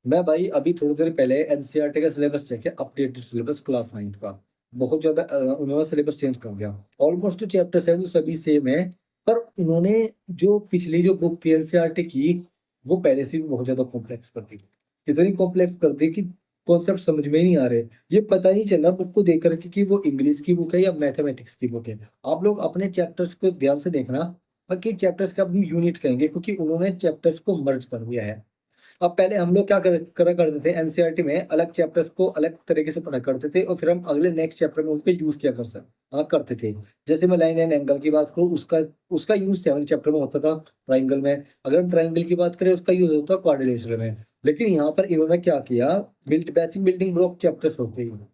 मैं भाई अभी थोड़ी देर पहले एनसीईआरटी का सिलेबस चेक किया, अपडेटेड सिलेबस क्लास 9th का। बहुत ज्यादा उन्होंने सिलेबस चेंज कर दिया। ऑलमोस्ट जो चैप्टर्स है वो सभी सेम है, पर उन्होंने जो पिछली जो बुक थी एनसीईआरटी की, वो पहले से भी बहुत ज्यादा कॉम्प्लेक्स कर दी। इतनी कॉम्प्लेक्स कर दी कि कॉन्सेप्ट समझ में ही नहीं आ रहे। ये पता नहीं चल रहा बुक को देख करके कि वो इंग्लिश की बुक है या मैथमेटिक्स की बुक है। आप लोग अपने चैप्टर्स को ध्यान से देखना, बाकी चैप्टर्स का अपनी यूनिट कहेंगे क्योंकि उन्होंने चैप्टर्स को मर्ज कर दिया है। अब पहले हम लोग क्या करा करते थे, एनसीईआरटी में अलग चैप्टर्स को अलग तरीके से पढ़ा करते थे और फिर हम अगले नेक्स्ट चैप्टर में उनको यूज किया करते थे। जैसे मैं लाइन एंड एंगल की बात करूँ, उसका उसका यूज 7 चैप्टर में होता था ट्राइंगल में। अगर हम ट्राइंगल की बात करें, उसका यूज होता है क्वाड्रिलेटरल में। लेकिन यहाँ पर इन्होंने क्या किया, बेसिक बिल्डिंग ब्लॉक चैप्टर्स होते हैं,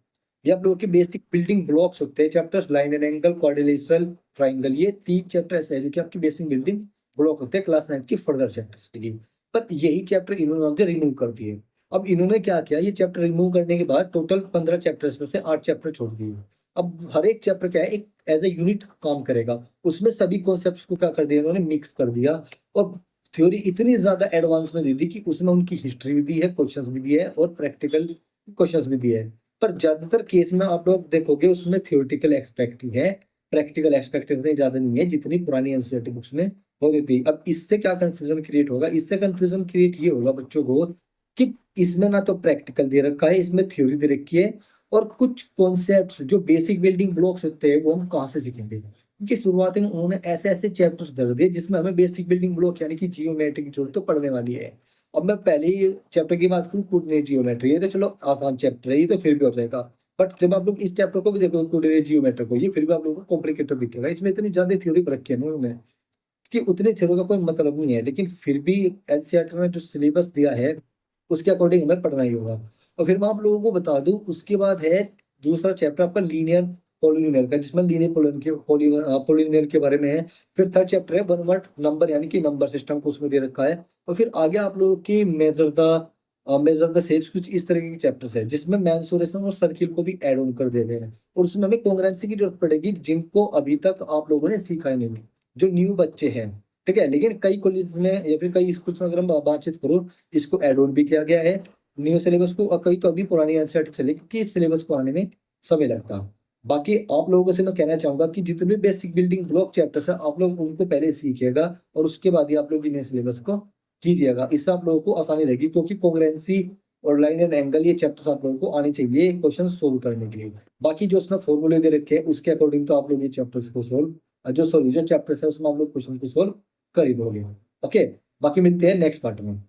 ये आप लोगों के बेसिक बिल्डिंग ब्लॉक्स होते हैं chapters, line and angle, quadrilateral, triangle, ये 3 चैप्टर ऐसे हैं जो कि आपकी बेसिक बिल्डिंग ब्लॉक होते हैं क्लास 9 की फर्दर चैप्टर्स के लिए। पर यही चैप्टर इन्होंने रिमूव कर दिए। अब इन्होंने क्या किया, ये चैप्टर रिमूव करने के बाद टोटल 15 चैप्टर्स में से 8 चैप्टर छोड़ दिए। अब हर एक चैप्टर क्या है, एक एज ए यूनिट काम करेगा। उसमें सभी कॉन्सेप्ट्स को क्या कर दिया इन्होंने, मिक्स कर दिया। और थ्योरी इतनी ज्यादा एडवांस में दे दी कि उसमें उनकी हिस्ट्री भी दी है, क्वेश्चंस भी दिए है और प्रैक्टिकल क्वेश्चंस भी दिए है। पर ज्यादातर केस में आप लोग देखोगे उसमें थ्योरेटिकल एस्पेक्ट ही है, प्रैक्टिकल एस्पेक्ट इतने ज्यादा नहीं है जितनी पुरानी एनसीईआरटी बुक्स में हो गई थी। अब इससे क्या कंफ्यूजन क्रिएट होगा, इससे कंफ्यूजन क्रिएट ये होगा बच्चों को कि इसमें ना तो प्रैक्टिकल दे रखा है, इसमें थ्योरी दे रखी है, और कुछ कॉन्सेप्ट्स जो बेसिक बिल्डिंग ब्लॉक्स होते हैं वो हम कहाँ से सीखेंगे, क्योंकि शुरुआत में उन्होंने ऐसे ऐसे चैप्टर्स धर दिए जिसमें हमें बेसिक बिल्डिंग ब्लॉक यानी कि जियोमेट्री की जरूरत तो पड़ने वाली है। अब मैं पहले ही चैप्टर की बात करूँ, कोऑर्डिनेट जियोमेट्री, ये तो चलो आसान चैप्टर है, ये तो फिर भी हो जाएगा। बट जब आप लोग इस चैप्टर को भी देखो, कोऑर्डिनेट जियोमेट्री को, ये फिर भी आप लोगों को कॉम्प्लिकेटेड दिखेगा। इसमें इतनी ज्यादा थ्योरी पर रखी है ना उन्होंने कि उतने थ्योरी का कोई मतलब नहीं है। लेकिन फिर भी एनसीईआरटी ने जो सिलेबस दिया है उसके अकॉर्डिंग हमें पढ़ना ही होगा। और फिर मैं आप लोगों को बता दूं, उसके बाद है दूसरा चैप्टर आपका लीनियर पॉलिनोमियल का, जिसमें लीनियर पॉलिनोमियल के बारे में है। फिर थर्ड चैप्टर है वन वर्ड नंबर यानी कि नंबर सिस्टम को उसमें दे रखा है। और फिर आगे आप लोगों की मेजर द शेप्स, कुछ इस तरीके के चैप्टर्स है जिसमें मेंसुरेशन और सर्किल को भी ऐड ऑन कर दे रहे हैं। और उसमें हमें कॉन्ग्रुएंसी की जरूरत पड़ेगी, जिनको अभी तक आप लोगों ने सीखा ही नहीं, जो न्यू बच्चे हैं। ठीक है, लेकिन कई कॉलेज में या फिर कई स्कूल्स में अगर हम बातचीत करूँ, इसको ऐड ऑन भी किया गया है न्यू सिलेबस को। और कई तो अभी पुरानी एनसीईआरटी चले क्योंकि सिलेबस को आने में समय लगता। बाकी आप लोगों से मैं कहना चाहूंगा कि जितने भी बेसिक बिल्डिंग ब्लॉक चैप्टर्स है आप लोग उनको पहले सीखिएगा और उसके बाद ही आप लोग नए सिलेबस को कीजिएगा। इससे आप लोगों को आसानी रहेगी, क्योंकि कॉन्ग्रुएंसी और लाइन एंड एंगल ये चैप्टर्स आप लोगों को आने चाहिए क्वेश्चन सोल्व करने के लिए। बाकी जो उसमें फॉर्मूले दे रखे हैं उसके अकॉर्डिंग तो आप लोग ये चैप्टर्स को सोल्व, जो सॉल्यूशन चैप्टर्स है उसमें आप लोग क्वेश्चन को सोल्व कर ही दोगे। ओके, बाकी मिलते हैं नेक्स्ट पार्ट में।